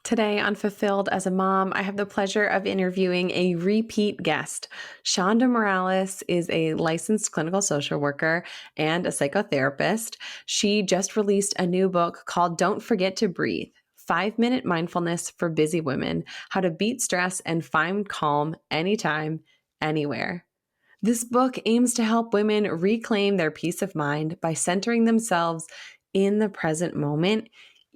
Today on Fulfilled as a Mom, I have the pleasure of interviewing a repeat guest. Shonda Moralis is a licensed clinical social worker and a psychotherapist. She just released a new book called Don't Forget to Breathe: 5-Minute Mindfulness for Busy Women: How to Beat Stress and Find Calm Anytime, Anywhere. This book aims to help women reclaim their peace of mind by centering themselves in the present moment,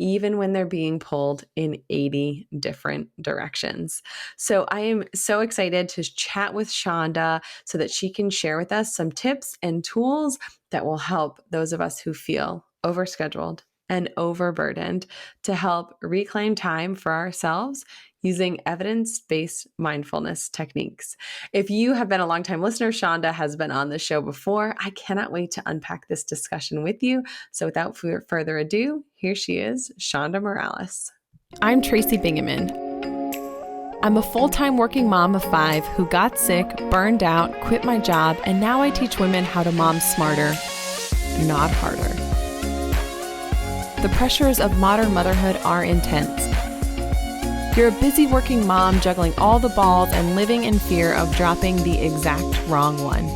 even when they're being pulled in 80 different directions. So I am so excited to chat with Shonda so that she can share with us some tips and tools that will help those of us who feel overscheduled and overburdened to help reclaim time for ourselves using evidence-based mindfulness techniques. If you have been a longtime listener, Shonda has been on the show before. I cannot wait to unpack this discussion with you. So without further ado, here she is, Shonda Moralis. I'm Tracy Bingaman. I'm a full-time working mom of 5 who got sick, burned out, quit my job, and now I teach women how to mom smarter, not harder. The pressures of modern motherhood are intense. You're a busy working mom juggling all the balls and living in fear of dropping the exact wrong one.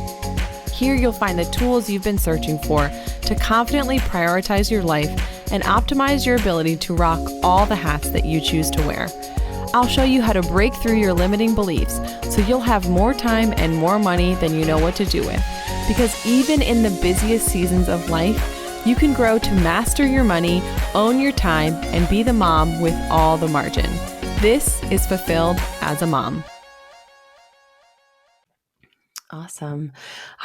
Here you'll find the tools you've been searching for to confidently prioritize your life and optimize your ability to rock all the hats that you choose to wear. I'll show you how to break through your limiting beliefs so you'll have more time and more money than you know what to do with. Because even in the busiest seasons of life, you can grow to master your money, own your time, and be the mom with all the margin. This is Fulfilled as a Mom. Awesome.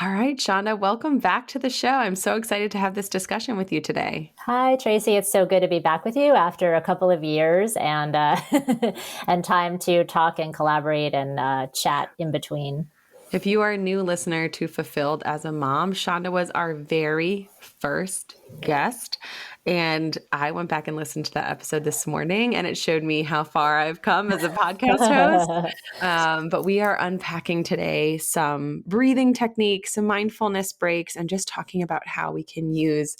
All right, Shonda, welcome back to the show. I'm so excited to have this discussion with you today. Hi, Tracy. It's so good to be back with you after a couple of years and and time to talk and collaborate and chat in between. If you are a new listener to Fulfilled as a Mom, Shonda was our very first guest. And I went back and listened to that episode this morning, and it showed me how far I've come as a podcast host. But we are unpacking today some breathing techniques, some mindfulness breaks, and just talking about how we can use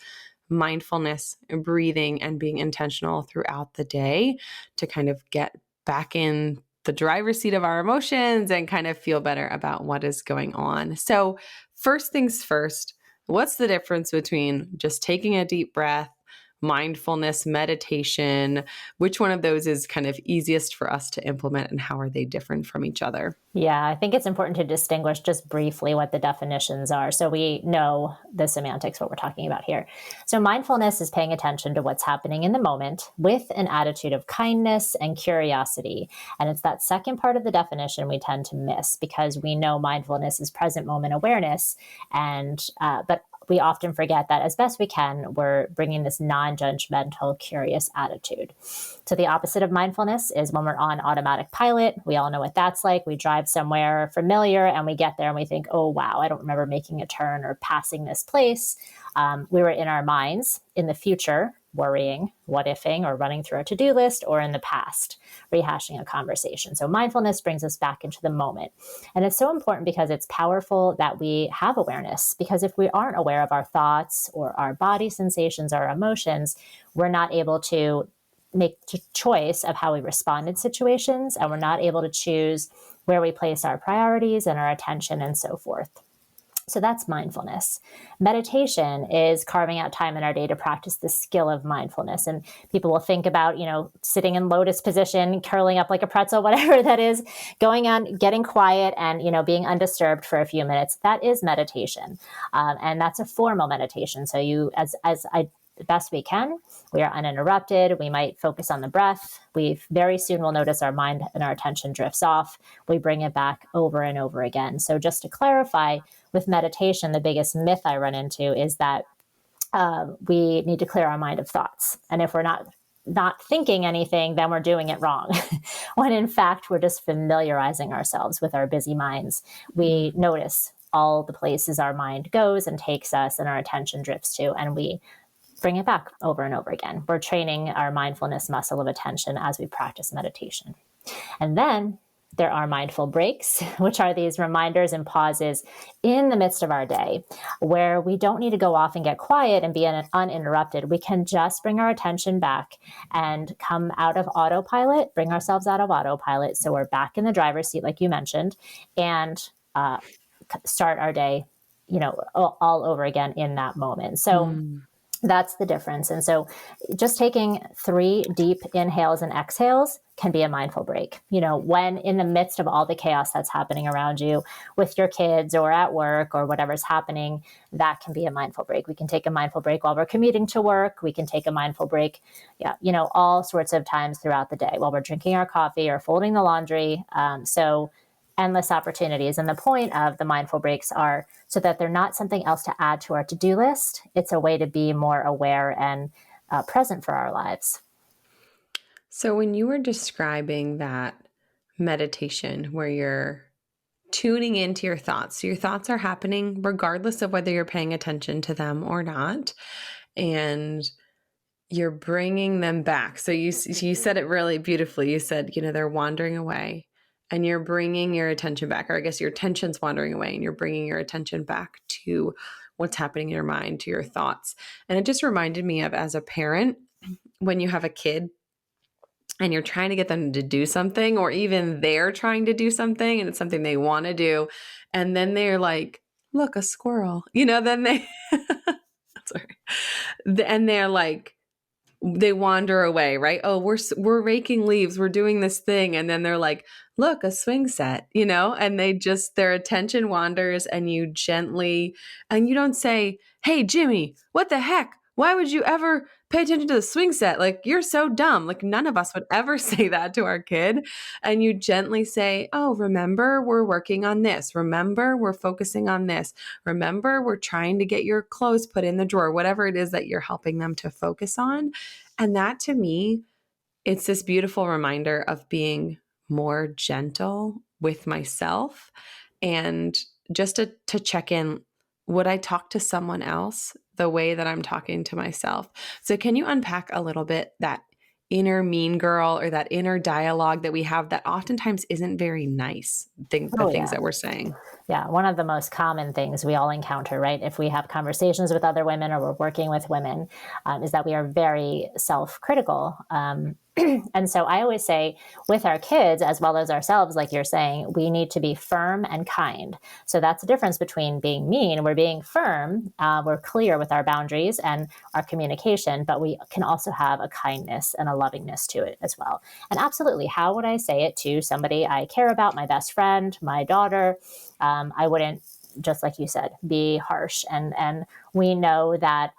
mindfulness and breathing and being intentional throughout the day to kind of get back in the driver's seat of our emotions and kind of feel better about what is going on. So first things first, what's the difference between just taking a deep breath, mindfulness, meditation? Which one of those is kind of easiest for us to implement, and how are they different from each other? Yeah, I think it's important to distinguish just briefly what the definitions are so we know the semantics, what we're talking about here. So mindfulness is paying attention to what's happening in the moment with an attitude of kindness and curiosity. And it's that second part of the definition we tend to miss because we know mindfulness is present moment awareness, but we often forget that as best we can, we're bringing this non-judgmental, curious attitude. So the opposite of mindfulness is when we're on automatic pilot. We all know what that's like. We drive somewhere familiar and we get there and we think, oh, wow, I don't remember making a turn or passing this place. We were in our minds in the future, worrying, what ifing, or running through a to-do list, or in the past, rehashing a conversation. So mindfulness brings us back into the moment. And it's so important because it's powerful that we have awareness, because if we aren't aware of our thoughts or our body sensations or emotions, we're not able to make a choice of how we respond in situations, and we're not able to choose where we place our priorities and our attention and so forth. So that's mindfulness. Meditation is carving out time in our day to practice the skill of mindfulness. And people will think about, sitting in lotus position, curling up like a pretzel, whatever that is, going on, getting quiet and, being undisturbed for a few minutes. That is meditation. And that's a formal meditation. So the best we can, we are uninterrupted. We might focus on the breath. We very soon will notice our mind and our attention drifts off. We bring it back over and over again. So just to clarify, with meditation, the biggest myth I run into is that we need to clear our mind of thoughts. And if we're not thinking anything, then we're doing it wrong. When in fact, we're just familiarizing ourselves with our busy minds. We notice all the places our mind goes and takes us and our attention drifts to, and we bring it back over and over again. We're training our mindfulness muscle of attention as we practice meditation. And then There are mindful breaks, which are these reminders and pauses in the midst of our day where we don't need to go off and get quiet and be uninterrupted. We can just bring our attention back and come out of autopilot, bring ourselves out of autopilot. So we're back in the driver's seat, like you mentioned, and start our day, all over again in that moment. So Mm. that's the difference. And so just taking 3 deep inhales and exhales can be a mindful break. When in the midst of all the chaos that's happening around you with your kids or at work or whatever's happening, that can be a mindful break. We can take a mindful break while we're commuting to work. We can take a mindful break, all sorts of times throughout the day while we're drinking our coffee or folding the laundry. So endless opportunities. And the point of the mindful breaks are so that they're not something else to add to our to-do list. It's a way to be more aware and present for our lives. So when you were describing that meditation where you're tuning into your thoughts, so your thoughts are happening regardless of whether you're paying attention to them or not, and you're bringing them back. So you said it really beautifully. You said, they're wandering away and you're bringing your attention back, or I guess your attention's wandering away and you're bringing your attention back to what's happening in your mind, to your thoughts. And it just reminded me of, as a parent, when you have a kid and you're trying to get them to do something, or even they're trying to do something and it's something they want to do. And then they're like, look, a squirrel, then they, sorry. And they're like, they wander away, right? Oh, we're raking leaves, we're doing this thing, and then they're like, look, a swing set, and their attention wanders, and you don't say, hey, Jimmy, what the heck? Why would you ever pay attention to the swing set? Like, you're so dumb. Like, none of us would ever say that to our kid. And you gently say, oh, remember, we're working on this. Remember, we're focusing on this. Remember, we're trying to get your clothes put in the drawer, whatever it is that you're helping them to focus on. And that, to me, it's this beautiful reminder of being more gentle with myself, and just to check in, would I talk to someone else the way that I'm talking to myself? So can you unpack a little bit that inner mean girl, or that inner dialogue that we have that oftentimes isn't very nice, the Oh, things yeah. that we're saying? Yeah, one of the most common things we all encounter, right, if we have conversations with other women or we're working with women, is that we are very self-critical. And so I always say, with our kids as well as ourselves, like you're saying, we need to be firm and kind. So that's the difference between being mean. We're being firm, we're clear with our boundaries and our communication, but we can also have a kindness and a lovingness to it as well. And absolutely, how would I say it to somebody I care about, my best friend, my daughter? I wouldn't, just like you said, be harsh. And we know that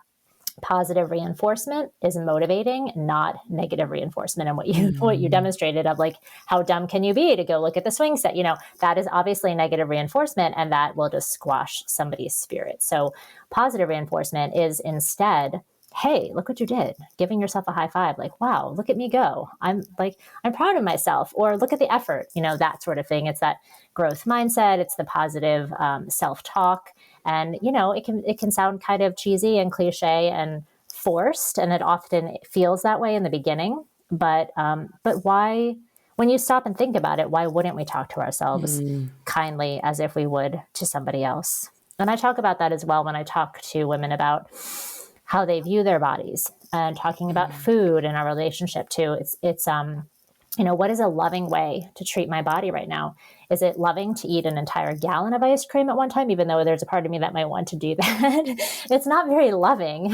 positive reinforcement is motivating, not negative reinforcement. And what you Mm. demonstrated of, like, how dumb can you be to go look at the swing set? That is obviously negative reinforcement, and that will just squash somebody's spirit. So positive reinforcement is instead, hey, look what you did, giving yourself a high five, like, wow, look at me go. I'm proud of myself, or look at the effort, that sort of thing. It's that growth mindset. It's the positive self-talk. And, it can sound kind of cheesy and cliche and forced, and it often feels that way in the beginning. But why, when you stop and think about it, why wouldn't we talk to ourselves Mm. kindly as if we would to somebody else? And I talk about that as well when I talk to women about how they view their bodies, and talking about food and our relationship to it's what is a loving way to treat my body right now? Is it loving to eat an entire gallon of ice cream at one time, even though there's a part of me that might want to do that? It's not very loving.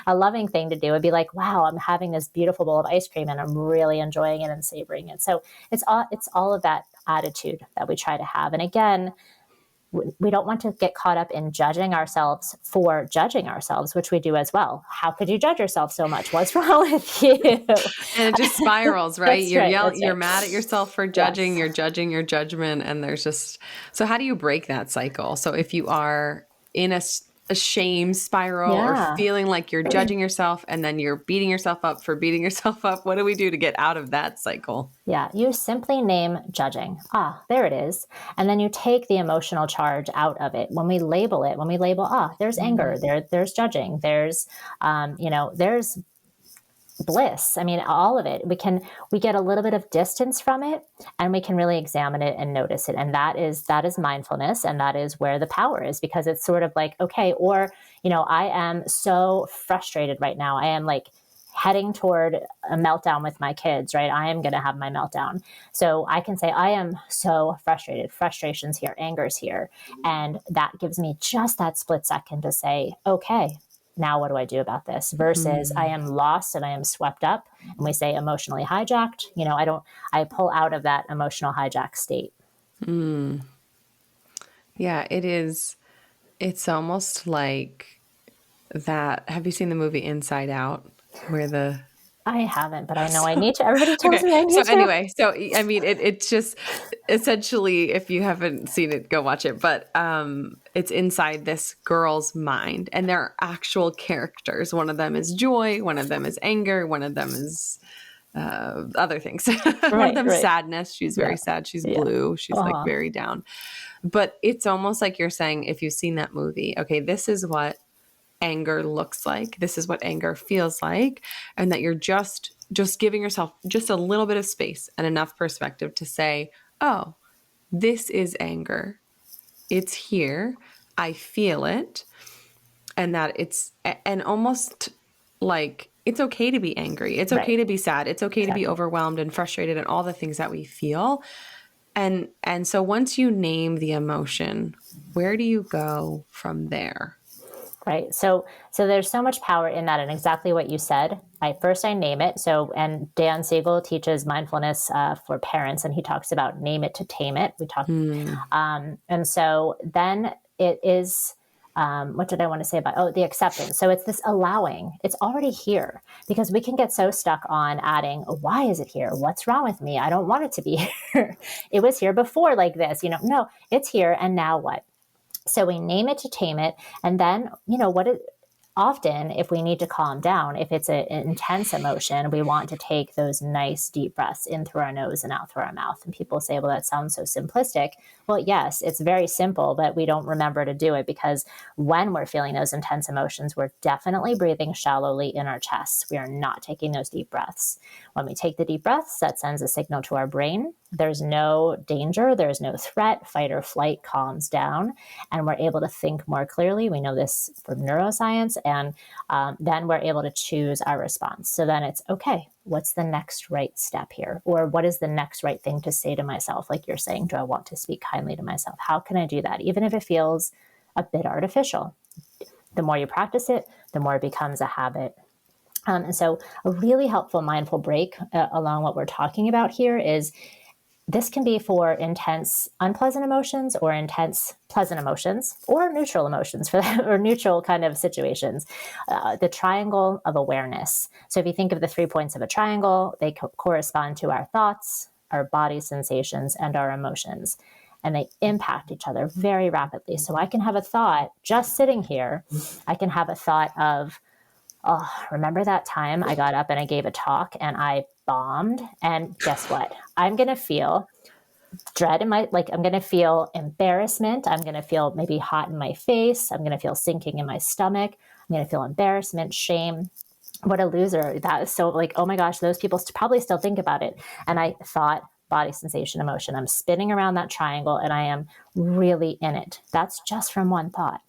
A loving thing to do would be like, wow, I'm having this beautiful bowl of ice cream and I'm really enjoying it and savoring it. So it's all of that attitude that we try to have. And again, we don't want to get caught up in judging ourselves for judging ourselves, which we do as well. How could you judge yourself so much? What's wrong with you? And it just spirals, right? That's You're right. yelling, That's you're right. mad at yourself for judging, Yes. you're judging your judgment, and so how do you break that cycle? So if you are in a shame spiral, or Yeah. feeling like you're judging yourself and then you're beating yourself up for beating yourself up, what do we do to get out of that cycle? Yeah, you simply name judging. Ah, there it is. And then you take the emotional charge out of it. When we label it, there's anger, Mm. there's judging, there's bliss. I mean, all of it. We get a little bit of distance from it, and we can really examine it and notice it. And that is mindfulness, and that is where the power is, because it's sort of like, okay, or, I am so frustrated right now. I am like heading toward a meltdown with my kids, right? I am going to have my meltdown. So I can say, I am so frustrated. Frustration's here, anger's here. And that gives me just that split second to say, okay, now what do I do about this? Versus I am lost and I am swept up. And we say emotionally hijacked. I pull out of that emotional hijack state. Yeah, it is. It's almost like that. Have you seen the movie Inside Out? Where the I haven't, but I know I so, need to. Everybody tells okay. me I So need to. anyway, so I mean, it's just essentially, if you haven't seen it, go watch it. But it's inside this girl's mind, and there are actual characters. One of them is joy. One of them is anger. One of them is other things. One of Right, them right. sadness. She's Yeah. very sad. She's Yeah. blue. She's like Uh-huh. very down. But it's almost like you're saying, if you've seen that movie, okay, this is what anger looks like. This is what anger feels like. And that you're just giving yourself just a little bit of space and enough perspective to say, oh, this is anger. It's here. I feel it. And that and almost like it's okay to be angry. It's Right. okay to be sad. It's okay to be Exactly. overwhelmed and frustrated and all the things that we feel. And so once you name the emotion, where do you go from there? Right. So there's so much power in that, and exactly what you said. I name it. So, and Dan Siegel teaches mindfulness for parents, and he talks about name it to tame it. We talk, Hmm. and so then it is. What did I want to say about? Oh, the acceptance. So it's this allowing. It's already here, because we can get so stuck on adding, oh, why is it here? What's wrong with me? I don't want it to be here. It was here before like this. No, it's here, and now what? So we name it to tame it. And then, often, if we need to calm down, if it's an intense emotion, we want to take those nice deep breaths in through our nose and out through our mouth. And people say, well, that sounds so simplistic. Well, yes, it's very simple, but we don't remember to do it, because when we're feeling those intense emotions, we're definitely breathing shallowly in our chests. We are not taking those deep breaths. When we take the deep breaths, that sends a signal to our brain. There's no danger, there's no threat, fight or flight calms down, and we're able to think more clearly. We know this from neuroscience, and then we're able to choose our response. So then it's, okay, what's the next right step here? Or what is the next right thing to say to myself? Like you're saying, do I want to speak kindly to myself? How can I do that? Even if it feels a bit artificial. The more you practice it, the more it becomes a habit. And so a really helpful mindful break along what we're talking about here is, this can be for intense unpleasant emotions, or intense pleasant emotions, or neutral emotions for that, or neutral kind of situations. The triangle of awareness. So if you think of the 3 points of a triangle, they correspond to our thoughts, our body sensations, and our emotions. And they impact each other very rapidly. So I can have a thought just sitting here. I can have a thought of, oh, remember that time I got up and I gave a talk and I bombed? And guess what? I'm going to feel dread in my, like, I'm going to feel embarrassment. I'm going to feel maybe hot in my face. I'm going to feel sinking in my stomach. I'm going to feel embarrassment, shame. What a loser. That is so, like, oh my gosh, those people probably still think about it. And I thought, body sensation, emotion. I'm spinning around that triangle and I am really in it. That's just from one thought.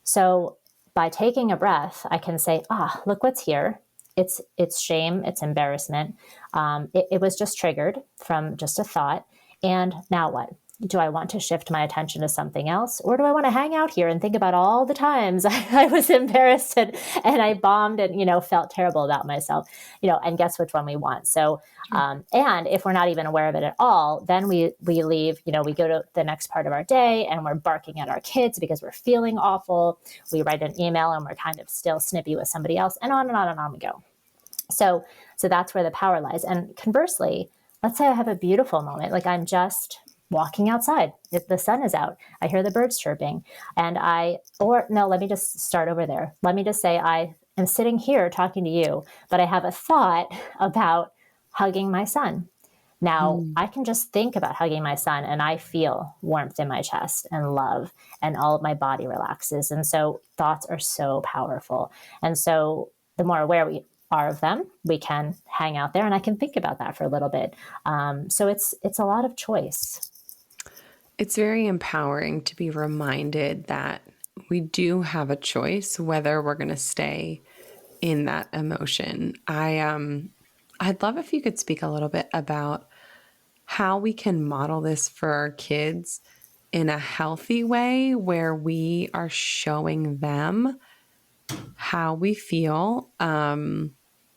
So by taking a breath, I can say, look what's here. It's shame, it's embarrassment. It was just triggered from just a thought. And now what? Do I want to shift my attention to something else? Or do I want to hang out here and think about all the times I was embarrassed and I bombed and, felt terrible about myself, and guess which one we want. So, and if we're not even aware of it at all, then we leave, we go to the next part of our day and we're barking at our kids because we're feeling awful. We write an email and we're kind of still snippy with somebody else, and on and on and on we go. So that's where the power lies. And conversely, let's say I have a beautiful moment, like I'm just walking outside. If the sun is out, I hear the birds chirping, let me just start over there. Let me just say I am sitting here talking to you, but I have a thought about hugging my son. Now, Hmm. I can just think about hugging my son and I feel warmth in my chest and love, and all of my body relaxes. And so thoughts are so powerful. And so the more aware we are of them, we can hang out there and I can think about that for a little bit. So it's a lot of choice. It's very empowering to be reminded that we do have a choice whether we're going to stay in that emotion. I'd love if you could speak a little bit about how we can model this for our kids in a healthy way where we are showing them how we feel,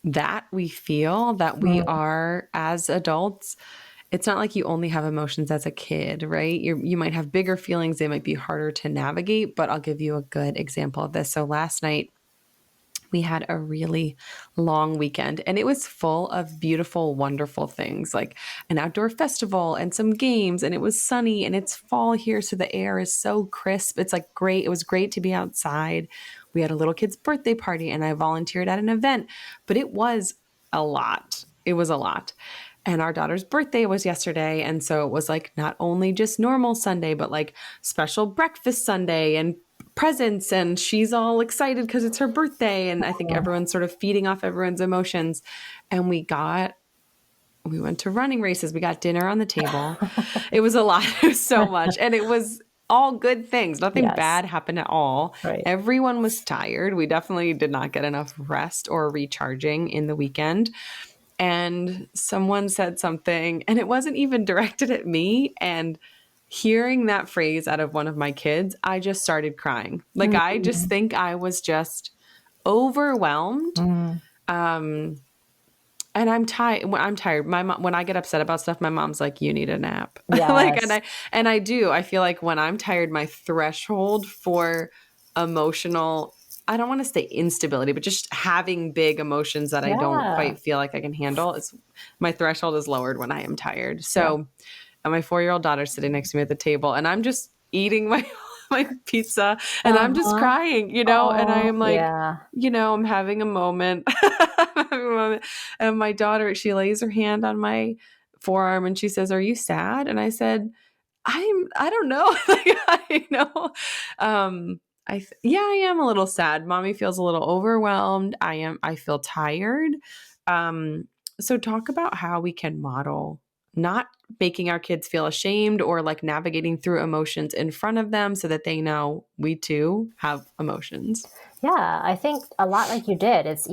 that we are as adults. It's not like you only have emotions as a kid, right? You might have bigger feelings. They might be harder to navigate, but I'll give you a good example of this. So last night, we had a really long weekend and it was full of beautiful, wonderful things like an outdoor festival and some games. And it was sunny and it's fall here. So the air is so crisp. It's like great. It was great to be outside. We had a little kid's birthday party and I volunteered at an event, but it was a lot. It was a lot. And our daughter's birthday was yesterday. And so it was like not only just normal Sunday, but like special breakfast Sunday and presents. And she's all excited because it's her birthday. And I think everyone's sort of feeding off everyone's emotions. And we went to running races. We got dinner on the table. It was a lot. It was so much. And it was all good things. Nothing Yes. bad happened at all. Right. Everyone was tired. We definitely did not get enough rest or recharging in the weekend. And someone said something, and it wasn't even directed at me. And hearing that phrase out of one of my kids, I just started crying. Like, I just think I was just overwhelmed. Mm. And I'm tired. I'm tired. My mom, when I get upset about stuff, my mom's like, "You need a nap." Like, Yes. and I do. I feel like when I'm tired, my threshold for emotional, I don't want to say instability, but just having big emotions that I don't Yeah. quite feel like I can handle, is my threshold is lowered when I am tired. Yeah. So, and my 4-year-old daughter's sitting next to me at the table, and I'm just eating my my pizza, and I'm just Uh-huh. crying, and I Oh, am like, yeah. I'm having a moment. I'm having a moment. And my daughter, she lays her hand on my forearm and she says, "Are you sad?" And I said, I don't know. Like, I know. Yeah, I am a little sad. Mommy feels a little overwhelmed. I feel tired. Um, so talk about how we can model not making our kids feel ashamed or like navigating through emotions in front of them so that they know we too have emotions. Yeah, I think a lot like you did. It's,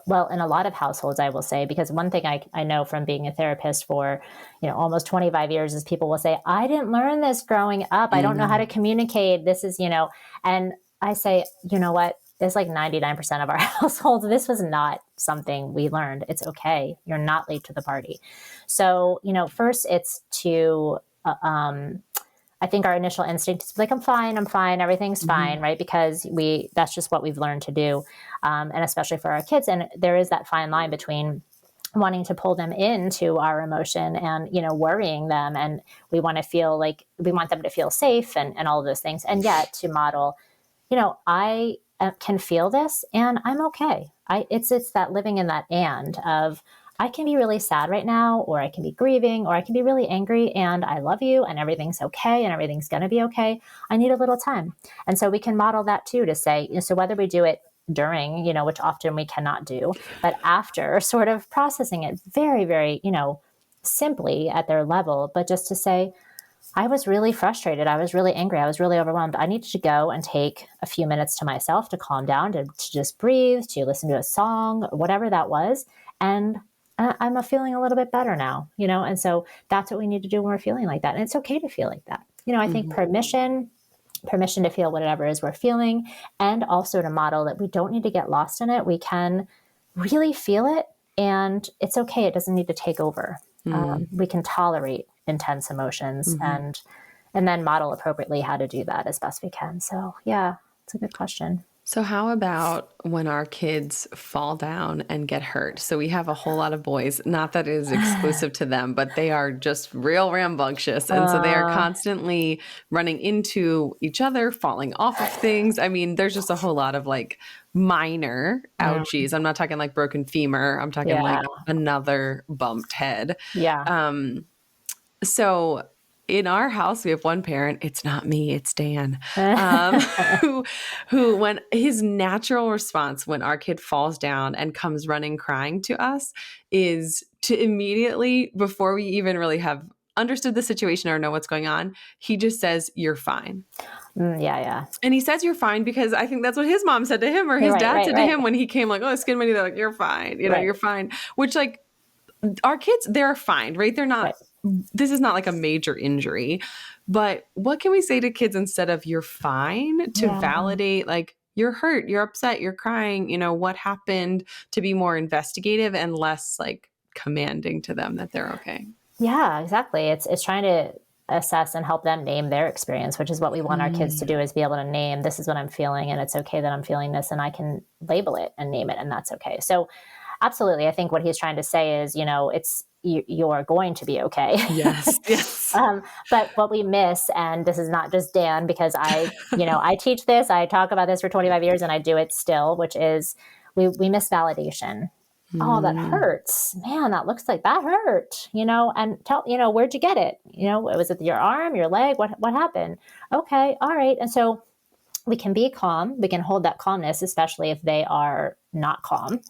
well, in a lot of households, I will say, because one thing I know from being a therapist for, almost 25 years is people will say, I didn't learn this growing up. I don't know how to Mm, communicate. This is, and I say, you know what? It's like 99% of our households. This was not something we learned. It's okay. You're not late to the party. So, first it's to, I think our initial instinct is like, I'm fine, everything's mhm, fine, right? Because that's just what we've learned to do. And especially for our kids. And there is that fine line between wanting to pull them into our emotion and, worrying them. And we want to feel like we want them to feel safe and all of those things. And yet to model, I can feel this and I'm okay. It's that living in that and of, I can be really sad right now, or I can be grieving, or I can be really angry, and I love you, and everything's okay, and everything's going to be okay. I need a little time. And so we can model that too to say, so whether we do it during, which often we cannot do, but after, sort of processing it very, very, simply at their level, but just to say, I was really frustrated. I was really angry. I was really overwhelmed. I needed to go and take a few minutes to myself to calm down, to just breathe, to listen to a song, whatever that was. And I'm feeling a little bit better now, and so that's what we need to do when we're feeling like that. And it's okay to feel like that. I think mhm, permission to feel whatever it is we're feeling, and also to model that we don't need to get lost in it. We can really feel it, and it's okay. It doesn't need to take over. mm, We can tolerate intense emotions, mhm. and then model appropriately how to do that as best we can. So yeah, it's a good question. So, how about when our kids fall down and get hurt? So, we have a whole lot of boys, not that it is exclusive to them, but they are just real rambunctious. And so they are uh, constantly running into each other, falling off of things. I mean, there's just a whole lot of like minor mm, ouchies. I'm not talking like broken femur, I'm talking yeah, like another bumped head. yeah. Um, so, in our house, we have one parent, it's not me, it's Dan, who, when his natural response when our kid falls down and comes running crying to us is to immediately, before we even really have understood the situation or know what's going on, he just says, "You're fine." Yeah. And he says you're fine because I think that's what his mom said to him or his dad said to him when he came, like, "Oh, skin money." They're like, "You're fine. You're fine." Which, like, our kids, they're fine, right? They're not, this is not like a major injury, but what can we say to kids instead of "you're fine" to validate, like, you're hurt, you're upset, you're crying, what happened, to be more investigative and less like commanding to them that they're okay. Yeah, exactly. It's trying to assess and help them name their experience, which is what we want our kids to do, is be able to name, this is what I'm feeling, and it's okay that I'm feeling this, and I can label it and name it, and that's okay. So absolutely. I think what he's trying to say is, you're going to be okay. Yes. But what we miss, and this is not just Dan, because I teach this, I talk about this for 25 years and I do it still, which is we miss validation. Oh, that hurts, man. That looks like that hurt, and where'd you get it? Was it your arm, your leg? What happened? Okay. All right. And so we can be calm. We can hold that calmness, especially if they are not calm,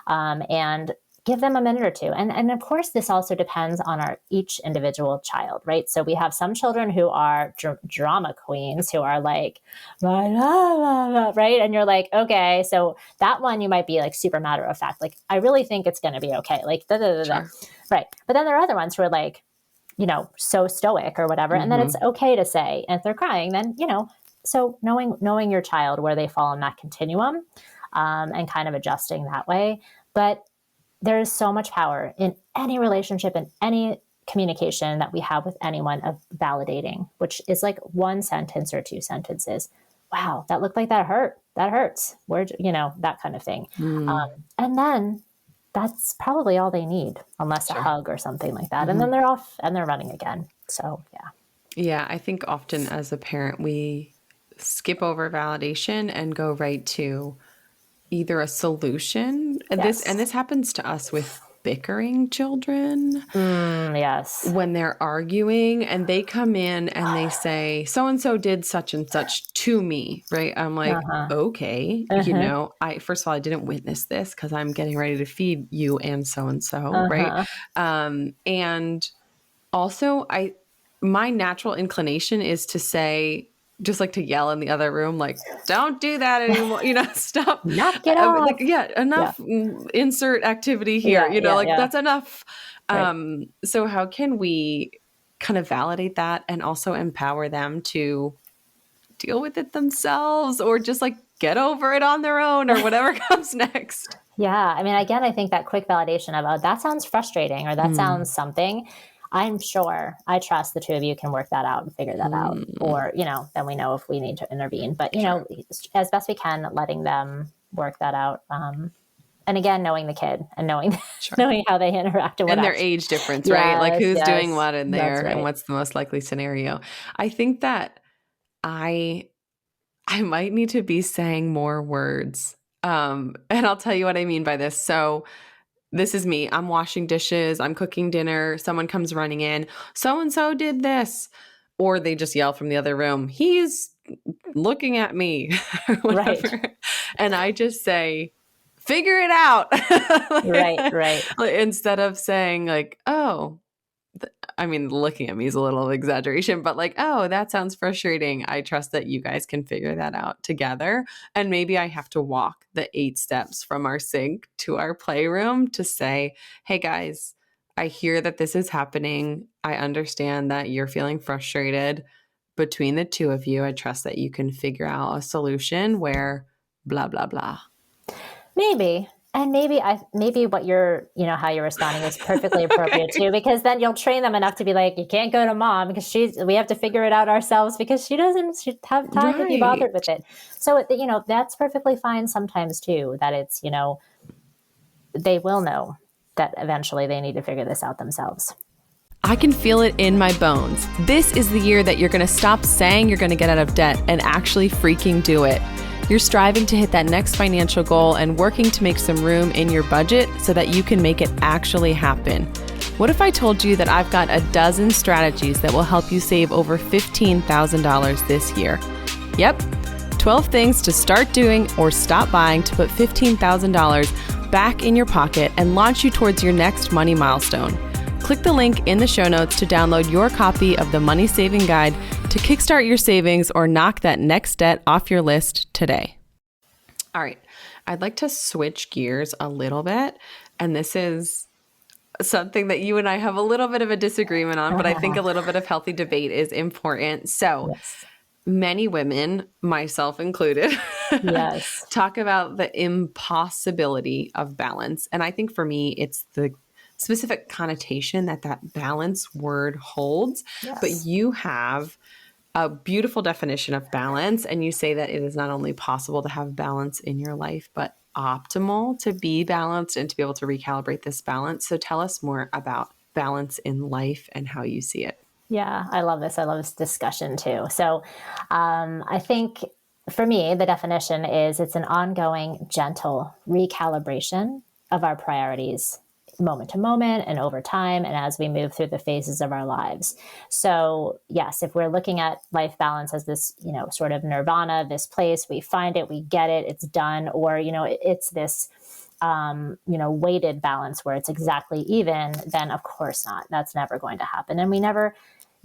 and give them a minute or two. And of course, this also depends on each individual child, right? So we have some children who are drama queens, who are like, right? And you're like, okay, so that one you might be like super matter of fact, like, I really think it's going to be okay, like Sure. right? But then there are other ones who are like, so stoic or whatever, and then it's okay to say, and if they're crying, then so knowing your child, where they fall in that continuum, and kind of adjusting that way. But there is so much power in any relationship and any communication that we have with anyone of validating, which is like one sentence or two sentences. Wow, that looked like that hurt. That hurts. That kind of thing. And then that's probably all they need, unless a hug or something like that. And then they're off and they're running again. So, yeah. Yeah, I think often as a parent, we skip over validation and go right to either a solution. And this happens to us with bickering children. Yes. When they're arguing and they come in and they say, so-and-so did such and such to me, right? I'm like, okay, first of all, I didn't witness this because I'm getting ready to feed you and so-and-so, right? And also my natural inclination is to say, just like to yell in the other room, like, don't do that anymore, stop. Knock it off. Enough, insert activity here, that's enough. Right. So how can we kind of validate that and also empower them to deal with it themselves, or just like get over it on their own, or whatever comes next? Yeah. I mean, again, I think that quick validation of, oh, that sounds frustrating, or that sounds something. I'm sure, I trust the two of you can work that out and figure that out. Or, then we know if we need to intervene. But, as best we can, letting them work that out. And again, knowing the kid and knowing how they interact and their age difference, right? Like who's doing what in there, and what's the most likely scenario. I think that I might need to be saying more words. And I'll tell you what I mean by this. So this is me. I'm washing dishes. I'm cooking dinner. Someone comes running in. So-and-so did this. Or they just yell from the other room, he's looking at me. Right. And I just say, figure it out. Right. Instead of saying like, oh, looking at me is a little exaggeration, but like, oh, that sounds frustrating. I trust that you guys can figure that out together. And maybe I have to walk the 8 steps from our sink to our playroom to say, hey guys, I hear that this is happening. I understand that you're feeling frustrated. Between the two of you, I trust that you can figure out a solution where blah, blah, blah. Maybe. And maybe what you're, how you're responding is perfectly appropriate too, because then you'll train them enough to be like, you can't go to mom because we have to figure it out ourselves because she doesn't have time to be bothered with it. So, that's perfectly fine sometimes too, that it's, they will know that eventually they need to figure this out themselves. I can feel it in my bones. This is the year that you're going to stop saying you're going to get out of debt and actually freaking do it. You're striving to hit that next financial goal and working to make some room in your budget so that you can make it actually happen. What if I told you that I've got a dozen strategies that will help you save over $15,000 this year? Yep, 12 things to start doing or stop buying to put $15,000 back in your pocket and launch you towards your next money milestone. Click the link in the show notes to download your copy of the Money Saving Guide to kickstart your savings or knock that next debt off your list today. All right, I'd like to switch gears a little bit, and this is something that you and I have a little bit of a disagreement on, but I think a little bit of healthy debate is important. So Yes. many women, myself included, Yes. talk about the impossibility of balance. And I think for me, it's the specific connotation that that balance word holds. But Yes. you have a beautiful definition of balance, and you say that it is not only possible to have balance in your life, but optimal to be balanced and to be able to recalibrate this balance. So tell us more about balance in life and how you see it. Yeah, I love this. I love this discussion too. So I think for me, the definition is it's an ongoing, gentle recalibration of our priorities moment to moment and over time and as we move through the phases of our lives. So yes, if we're looking at life balance as this, sort of nirvana, this place, we find it, we get it, it's done, or, it's this weighted balance where it's exactly even, then of course not. That's never going to happen. And we never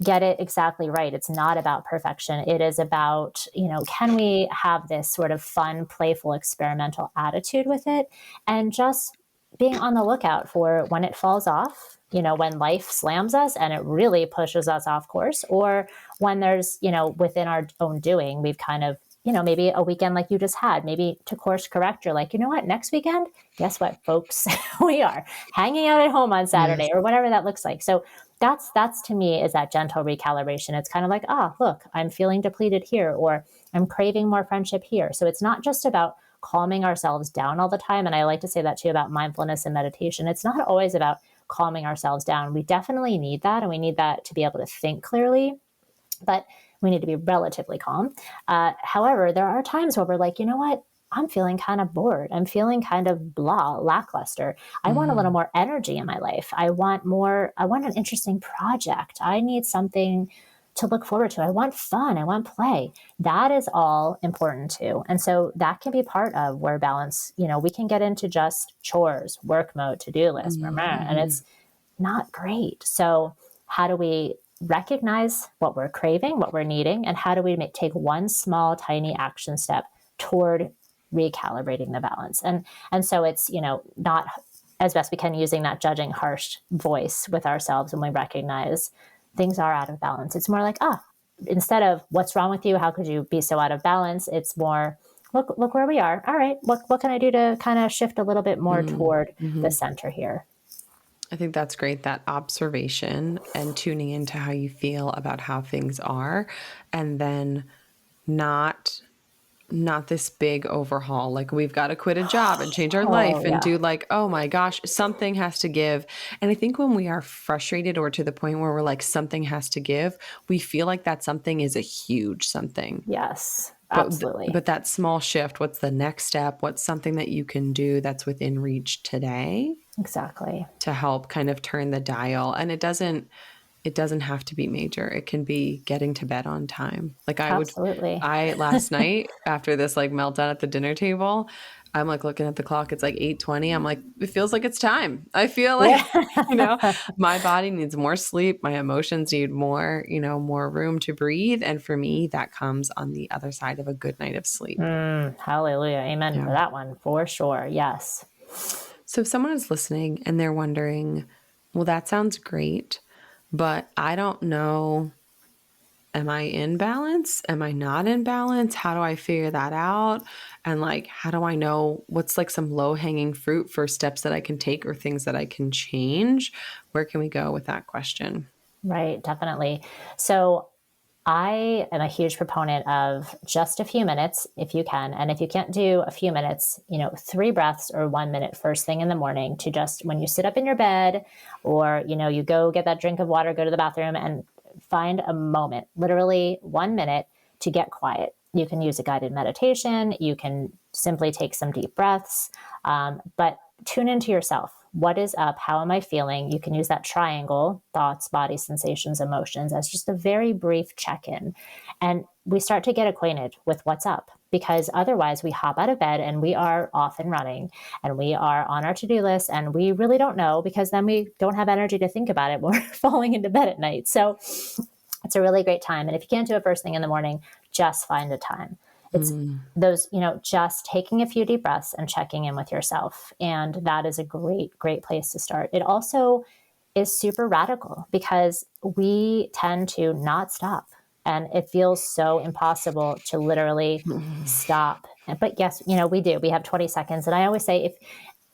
get it exactly right. It's not about perfection. It is about, can we have this sort of fun, playful, experimental attitude with it and just being on the lookout for when it falls off, when life slams us and it really pushes us off course, or when there's, within our own doing, we've kind of, maybe a weekend like you just had, maybe to course correct, you're like, you know what, next weekend, guess what, folks, we are hanging out at home on Saturday or whatever that looks like. So that's to me is that gentle recalibration. It's kind of like, look, I'm feeling depleted here, or I'm craving more friendship here. So it's not just about calming ourselves down all the time. And I like to say that too about mindfulness and meditation. It's not always about calming ourselves down. We definitely need that. And we need that to be able to think clearly, but we need to be relatively calm. However, there are times where we're like, you know what? I'm feeling kind of bored. I'm feeling kind of blah, lackluster. I want a little more energy in my life. I want an interesting project. I need something to look forward to. I want fun. I want play. That is all important too. And so that can be part of where balance, we can get into just chores, work mode, to-do list, and it's not great. So how do we recognize what we're craving, what we're needing, and how do we take one small, tiny action step toward recalibrating the balance? And so it's, not as best we can using that judging, harsh voice with ourselves when we recognize things are out of balance. It's more like, instead of what's wrong with you? How could you be so out of balance? It's more, look where we are. All right, what can I do to kind of shift a little bit more toward the center here? I think that's great, that observation and tuning into how you feel about how things are, and then not this big overhaul. Like we've got to quit a job and change our life Oh, and yeah. do like, oh my gosh, something has to give. And I think when we are frustrated or to the point where we're like, something has to give, we feel like that something is a huge something. Yes, But absolutely. but that small shift, what's the next step? What's something that you can do that's within reach today Exactly. to help kind of turn the dial? And it doesn't have to be major. It can be getting to bed on time. Like Absolutely. last night after this like meltdown at the dinner table, I'm like looking at the clock. It's like 8:20. I'm like, it feels like it's time. I feel like, Yeah. my body needs more sleep. My emotions need more, more room to breathe. And for me, that comes on the other side of a good night of sleep. Hallelujah. Amen Yeah. for that one, for sure. Yes. So if someone is listening and they're wondering, well, that sounds great, but I don't know, am I in balance? Am I not in balance? How do I figure that out? And like, how do I know what's like some low hanging fruit for steps that I can take or things that I can change? Where can we go with that question? Right. Definitely. So I am a huge proponent of just a few minutes if you can. And if you can't do a few minutes, 3 breaths or 1 minute first thing in the morning to just when you sit up in your bed or, you go get that drink of water, go to the bathroom and find a moment, literally 1 minute to get quiet. You can use a guided meditation. You can simply take some deep breaths, but tune into yourself. What is up? How am I feeling? You can use that triangle, thoughts, body, sensations, emotions, as just a very brief check-in. And we start to get acquainted with what's up, because otherwise we hop out of bed and we are off and running and we are on our to-do list and we really don't know, because then we don't have energy to think about it when we're falling into bed at night. So it's a really great time. And if you can't do it first thing in the morning, just find a time. It's those, just taking a few deep breaths and checking in with yourself. And that is a great, great place to start. It also is super radical because we tend to not stop. And it feels so impossible to literally stop. But yes, we do. We have 20 seconds. And I always say, if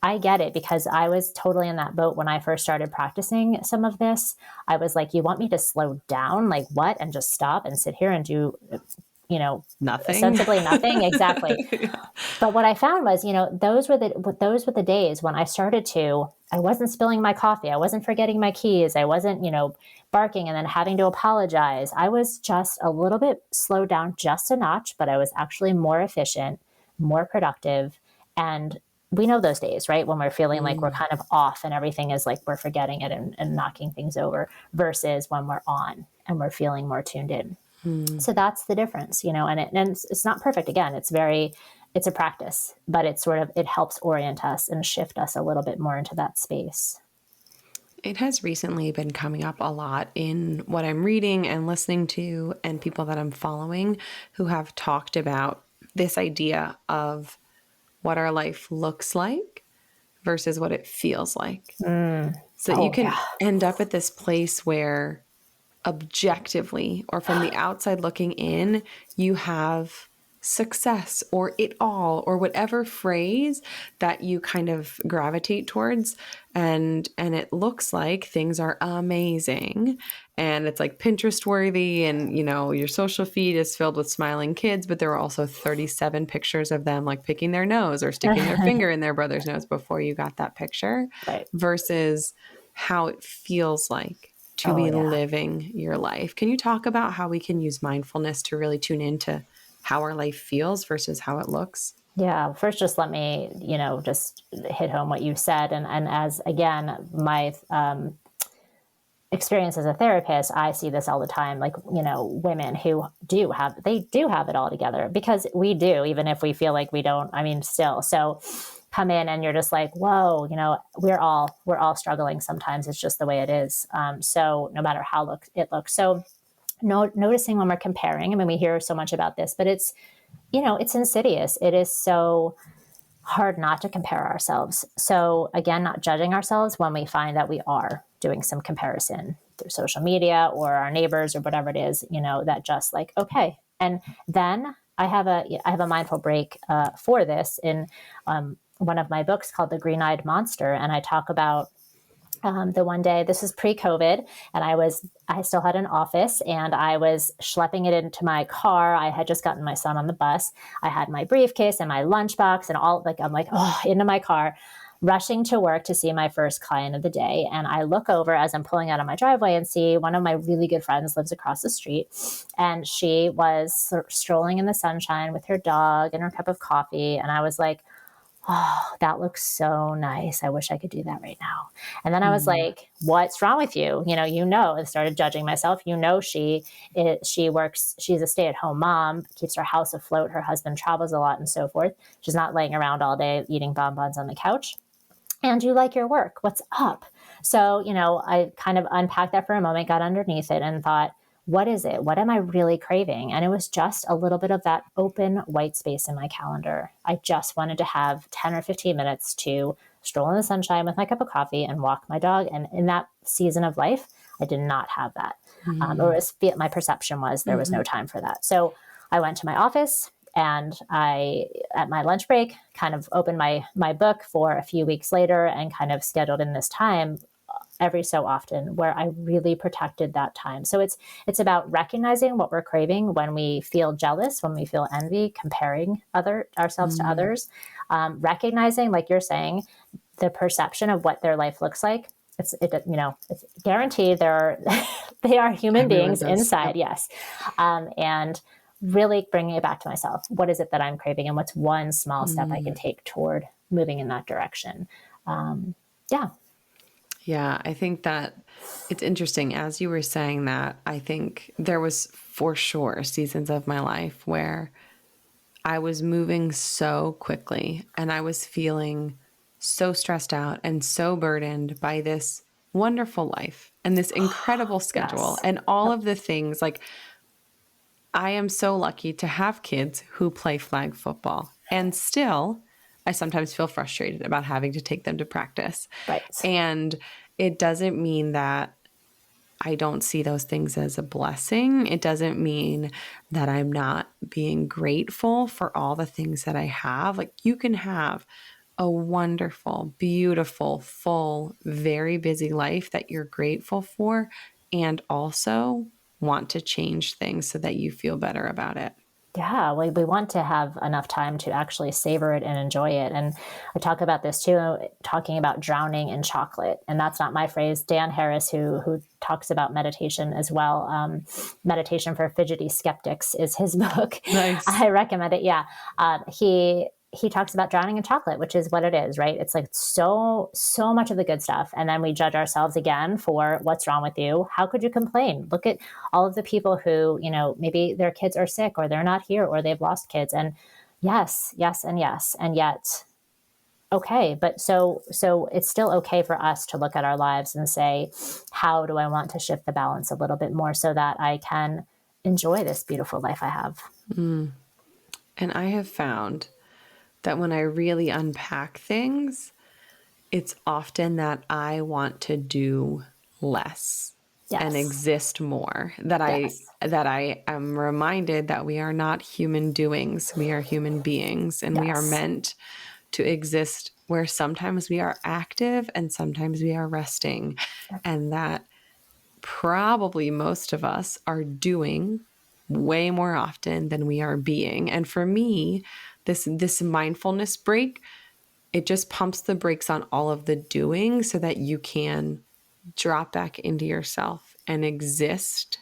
I get it, because I was totally in that boat when I first started practicing some of this. I was like, you want me to slow down? Like what? And just stop and sit here and do, Nothing. ostensibly nothing. Exactly. Yeah. But what I found was, those were the days when I wasn't spilling my coffee. I wasn't forgetting my keys. I wasn't, barking and then having to apologize. I was just a little bit slowed down just a notch, but I was actually more efficient, more productive. And we know those days, right? When we're feeling like we're kind of off and everything is like we're forgetting it and knocking things over, versus when we're on and we're feeling more tuned in. So that's the difference, and it's not perfect. Again, it's a practice, but it helps orient us and shift us a little bit more into that space. It has recently been coming up a lot in what I'm reading and listening to, and people that I'm following who have talked about this idea of what our life looks like versus what it feels like. So you Oh, can yeah. end up at this place where objectively or from the outside looking in, you have success or it all or whatever phrase that you kind of gravitate towards, and it looks like things are amazing and it's like Pinterest worthy, and your social feed is filled with smiling kids, but there are also 37 pictures of them like picking their nose or sticking their finger in their brother's nose before you got that picture, Right. versus how it feels like to Oh, be yeah. living your life. Can you talk about how we can use mindfulness to really tune into how our life feels versus how it looks? Yeah. First, just let me, just hit home what you said. And as, again, my experience as a therapist, I see this all the time, like, women who do have it all together, because we do, even if we feel like we don't, still. So come in and you're just like, whoa, we're all struggling. Sometimes it's just the way it is. So no matter how it looks. So noticing when we're comparing, we hear so much about this, but it's insidious. It is so hard not to compare ourselves. So again, not judging ourselves when we find that we are doing some comparison through social media or our neighbors or whatever it is, that just like, okay. And then I have a mindful break for this in one of my books called The Green-Eyed Monster. And I talk about the one day, this is pre-COVID, and I still had an office, and I was schlepping it into my car. I had just gotten my son on the bus. I had my briefcase and my lunchbox and all, like, I'm like, into my car, rushing to work to see my first client of the day. And I look over as I'm pulling out of my driveway and see one of my really good friends lives across the street. And she was strolling in the sunshine with her dog and her cup of coffee. And I was like, oh, that looks so nice. I wish I could do that right now. And then I was like, what's wrong with you? And started judging myself. She works, she's a stay-at-home mom, keeps her house afloat. Her husband travels a lot and so forth. She's not laying around all day eating bonbons on the couch. And you like your work. What's up? So, I kind of unpacked that for a moment, got underneath it and thought, what is it? What am I really craving? And it was just a little bit of that open white space in my calendar. I just wanted to have 10 or 15 minutes to stroll in the sunshine with my cup of coffee and walk my dog. And in that season of life, I did not have that. My perception was there was no time for that. So I went to my office and I, at my lunch break, kind of opened my book for a few weeks later and kind of scheduled in this time every so often where I really protected that time. So it's about recognizing what we're craving when we feel jealous, when we feel envy, comparing ourselves to others, recognizing, like you're saying, the perception of what their life looks like. It's guaranteed they are human Everyone beings does. inside. Yep. Yes. And really bringing it back to myself. What is it that I'm craving? And what's one small step I can take toward moving in that direction? Yeah. Yeah, I think that it's interesting. As you were saying that, I think there was for sure seasons of my life where I was moving so quickly and I was feeling so stressed out and so burdened by this wonderful life and this incredible schedule Yes. and all Yep. of the things. Like, I am so lucky to have kids who play flag football. And still, I sometimes feel frustrated about having to take them to practice. Right. And it doesn't mean that I don't see those things as a blessing. It doesn't mean that I'm not being grateful for all the things that I have. Like, you can have a wonderful, beautiful, full, very busy life that you're grateful for, and also want to change things so that you feel better about it. Yeah, we want to have enough time to actually savor it and enjoy it. And I talk about this too, talking about drowning in chocolate. And that's not my phrase. Dan Harris, who talks about meditation as well, Meditation for Fidgety Skeptics is his book. Nice. I recommend it. Yeah. He talks about drowning in chocolate, which is what it is, right? It's like so much of the good stuff. And then we judge ourselves again for what's wrong with you. How could you complain? Look at all of the people who, maybe their kids are sick or they're not here or they've lost kids. And yes, yes, and yes. And yet, okay, but so it's still okay for us to look at our lives and say, how do I want to shift the balance a little bit more so that I can enjoy this beautiful life I have? Mm. And I have found that when I really unpack things, it's often that I want to do less and Yes. exist more. That I am reminded that we are not human doings. We are human beings, and we are Yes. meant to exist where sometimes we are active and sometimes we are resting. And that probably most of us are doing way more often than we are being. And for me, this mindfulness break, it just pumps the brakes on all of the doing so that you can drop back into yourself and exist,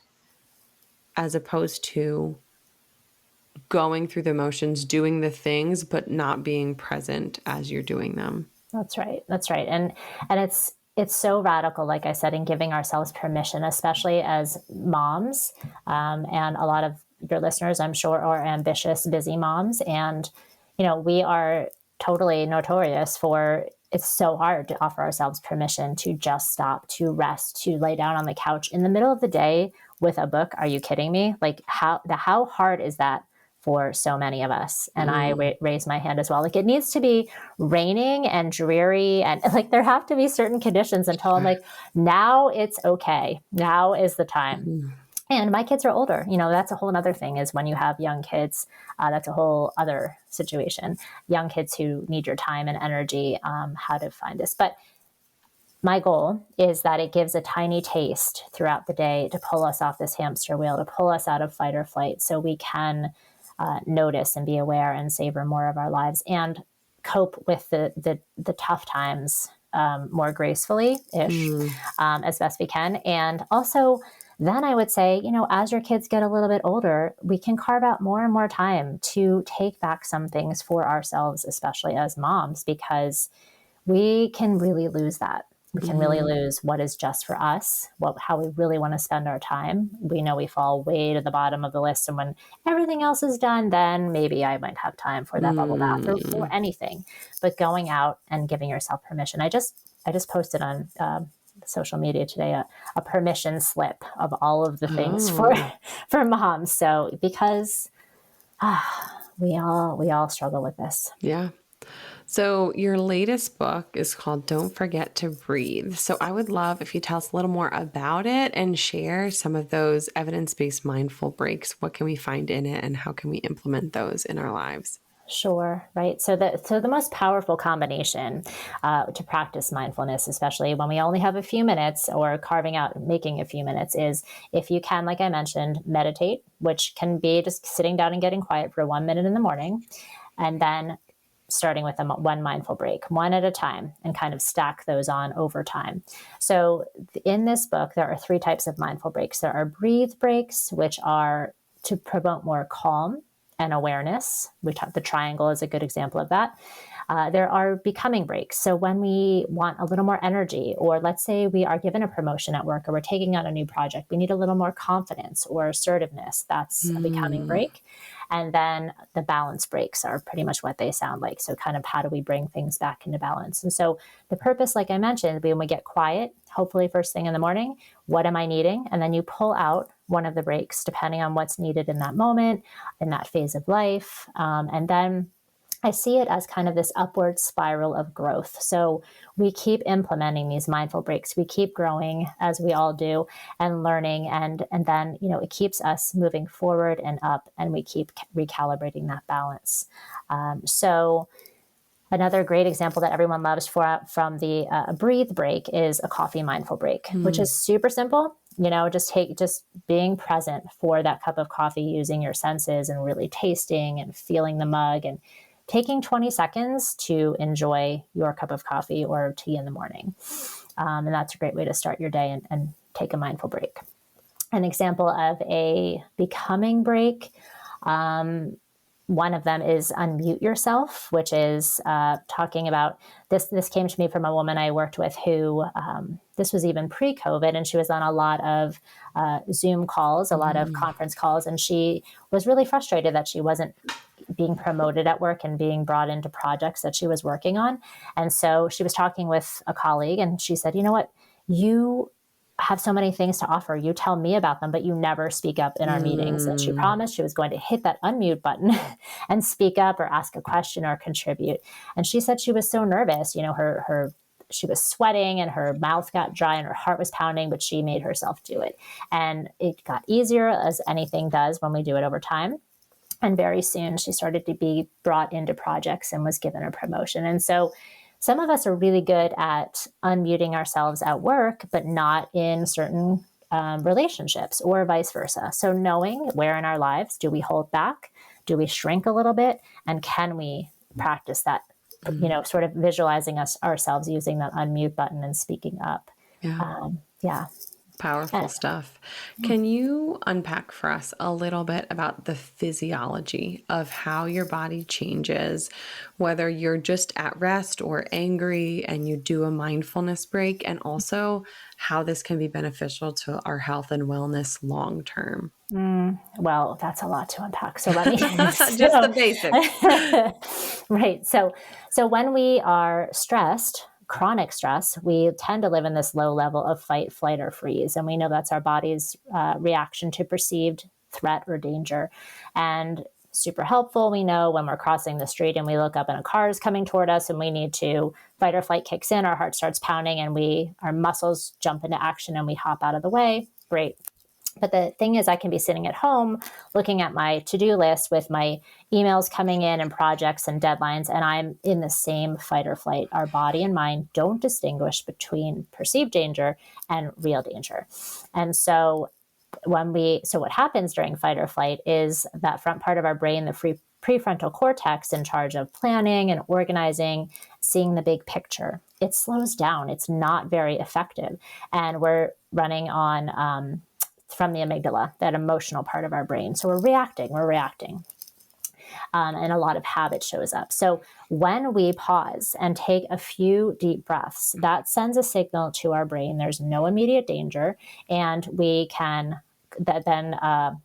as opposed to going through the motions, doing the things, but not being present as you're doing them. That's right. That's right. And it's so radical, like I said, in giving ourselves permission, especially as moms, and a lot of your listeners, I'm sure, are ambitious, busy moms, and we are totally notorious for it's so hard to offer ourselves permission to just stop, to rest, to lay down on the couch in the middle of the day with a book. Are you kidding me? Like how hard is that for so many of us? And I Mm. raise my hand as well. Like, it needs to be raining and dreary, and like there have to be certain conditions until I'm Sure. like, now it's okay. Now is the time. Mm. And my kids are older. That's a whole other thing, is when you have young kids, that's a whole other situation. Young kids who need your time and energy, how to find this. But my goal is that it gives a tiny taste throughout the day to pull us off this hamster wheel, to pull us out of fight or flight so we can notice and be aware and savor more of our lives and cope with the tough times more gracefully ish, Mm. as best we can. And also, then I would say, as your kids get a little bit older, we can carve out more and more time to take back some things for ourselves, especially as moms, because we can really lose that. We can really Mm. lose what is just for us, how we really want to spend our time. We know we fall way to the bottom of the list. And when everything else is done, then maybe I might have time for that bubble bath or for Mm. anything. But going out and giving yourself permission. I just posted on social media today a permission slip of all of the things for Oh. for moms. So because we all struggle with this. Yeah. So, your latest book is called Don't Forget to Breathe. So, I would love if you tell us a little more about it and share some of those evidence based mindful breaks. What can we find in it and how can we implement those in our lives? Sure, right. So the most powerful combination to practice mindfulness, especially when we only have a few minutes or carving out making a few minutes, is if you can, like I mentioned, meditate, which can be just sitting down and getting quiet for 1 minute in the morning, and then starting with one mindful break, one at a time, and kind of stack those on over time. So in this book, there are 3 types of mindful breaks. There are breathe breaks, which are to promote more calm and awareness. The triangle is a good example of that. There are becoming breaks. So when we want a little more energy, or let's say we are given a promotion at work or we're taking on a new project, we need a little more confidence or assertiveness. That's a becoming Mm. break. And then the balance breaks are pretty much what they sound like. So, kind of how do we bring things back into balance? And so, the purpose, like I mentioned, when we get quiet, hopefully first thing in the morning, what am I needing? And then you pull out one of the breaks depending on what's needed in that moment, in that phase of life. And then I see it as kind of this upward spiral of growth. So we keep implementing these mindful breaks. We keep growing as we all do and learning. And then, it keeps us moving forward and up, and we keep recalibrating that balance. So another great example that everyone loves from the breathe break is a coffee mindful break, which is Mm. super simple. Just being present for that cup of coffee, using your senses and really tasting and feeling the mug, and taking 20 seconds to enjoy your cup of coffee or tea in the morning. And that's a great way to start your day and take a mindful break. An example of a becoming break, one of them is unmute yourself, which is talking about this. This came to me from a woman I worked with who, this was even pre-COVID, and she was on a lot of Zoom calls, a lot of Mm. conference calls, and she was really frustrated that she wasn't being promoted at work and being brought into projects that she was working on. And so she was talking with a colleague, and she said, "You know what? You have so many things to offer. You tell me about them, but you never speak up in our meetings." And she Mm. promised she was going to hit that unmute button and speak up or ask a question or contribute. And she said she was so nervous. Her she was sweating and her mouth got dry and her heart was pounding, but she made herself do it. And it got easier, as anything does when we do it over time. And very soon she started to be brought into projects and was given a promotion. And so some of us are really good at unmuting ourselves at work, but not in certain relationships, or vice versa. So knowing where in our lives do we hold back? Do we shrink a little bit? And can we practice that, Mm. sort of visualizing ourselves using that unmute button and speaking up? Yeah. Yeah. Powerful And, stuff. Can you unpack for us a little bit about the physiology of how your body changes, whether you're just at rest or angry and you do a mindfulness break, and also how this can be beneficial to our health and wellness long term? well, that's a lot to unpack. So let me. Just the basics. Right. So when we are stressed, chronic stress, we tend to live in this low level of fight, flight, or freeze, and we know that's our body's reaction to perceived threat or danger. And super helpful. We know when we're crossing the street and we look up and a car is coming toward us and we need to fight or flight kicks in, our heart starts pounding and our muscles jump into action and we hop out of the way. Great. But the thing is, I can be sitting at home looking at my to-do list with my emails coming in and projects and deadlines, and I'm in the same fight or flight. Our body and mind don't distinguish between perceived danger and real danger. And so what happens during fight or flight is that front part of our brain, the prefrontal cortex, in charge of planning and organizing, seeing the big picture, it slows down. It's not very effective. And we're running on from the amygdala, that emotional part of our brain. So we're reacting. And a lot of habit shows up. So when we pause and take a few deep breaths, that sends a signal to our brain. There's no immediate danger, and we can then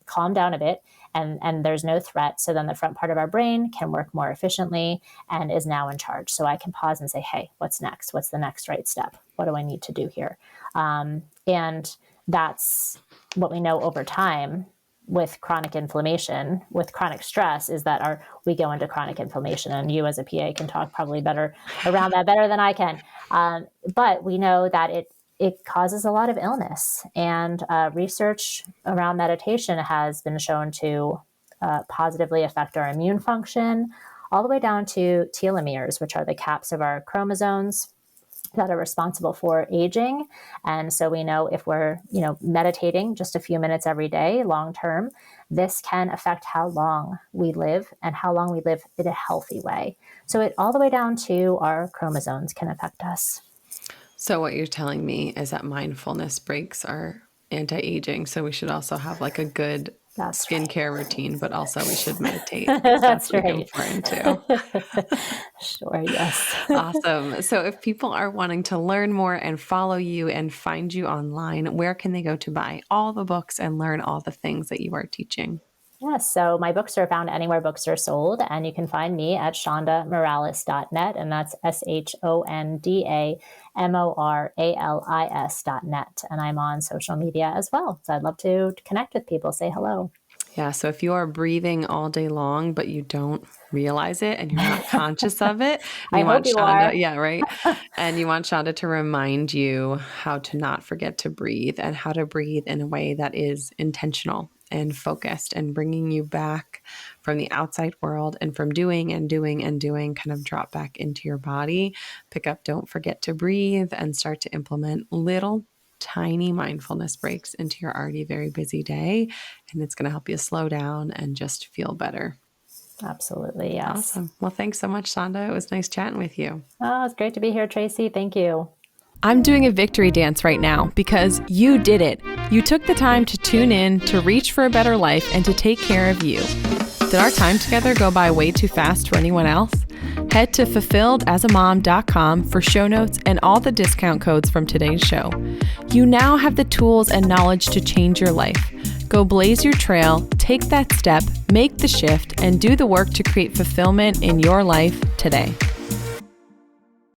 calm down a bit, and there's no threat. So then the front part of our brain can work more efficiently and is now in charge. So I can pause and say, hey, what's next? What's the next right step? What do I need to do here? And that's what we know over time with chronic inflammation, with chronic stress, is that we go into chronic inflammation. And you as a PA can talk probably better around that better than I can. But we know that it causes a lot of illness. And research around meditation has been shown to positively affect our immune function, all the way down to telomeres, which are the caps of our chromosomes that are responsible for aging. And so we know if we're, meditating just a few minutes every day, long term, this can affect how long we live and how long we live in a healthy way. So it all the way down to our chromosomes can affect us. So what you're telling me is that mindfulness breaks are anti-aging. So we should also have like a good That's right. skincare routine, but also we should meditate. It's That's definitely right. important too. Sure, yes. Awesome. So if people are wanting to learn more and follow you and find you online, where can they go to buy all the books and learn all the things that you are teaching? Yes, so my books are found anywhere books are sold, and you can find me at shondamoralis.net, and that's SHONDAMORALIS.net. And I'm on social media as well. So I'd love to connect with people, say hello. Yeah. So if you are breathing all day long, but you don't realize it and you're not conscious of it, and I you want hope you Shonda, are. yeah, right. And you want Shonda to remind you how to not forget to breathe and how to breathe in a way that is intentional and focused and bringing you back from the outside world and from doing and doing and doing, kind of drop back into your body, pick up, don't forget to breathe, and start to implement little tiny mindfulness breaks into your already very busy day. And it's going to help you slow down and just feel better. Absolutely, yes. Awesome. Well, thanks so much, Shonda. It was nice chatting with you. Oh, it's great to be here, Tracy. Thank you. I'm doing a victory dance right now because you did it. You took the time to tune in, to reach for a better life, and to take care of you. Did our time together go by way too fast for anyone else? Head to fulfilledasamom.com for show notes and all the discount codes from today's show. You now have the tools and knowledge to change your life. Go blaze your trail, take that step, make the shift, and do the work to create fulfillment in your life today.